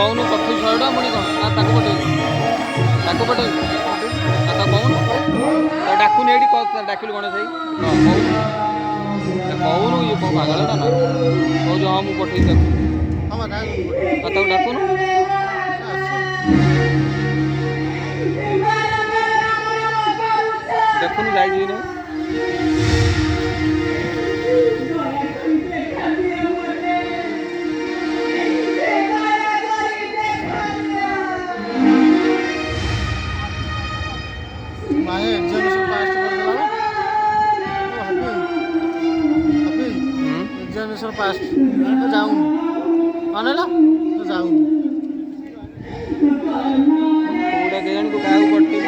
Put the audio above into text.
कौन पठे 100 टा पुणी कौन ताको पठे कौन डाकुन ये डाकिलु गणेश भाई कौन ये कौन पागलटा ना कौन हाँ मुझे पठे डाकुन देखुन जाइए एग्जामिनेशन पास तो जाऊँ अनेला तो जाऊँ पूरा के जन को काहे पड़ती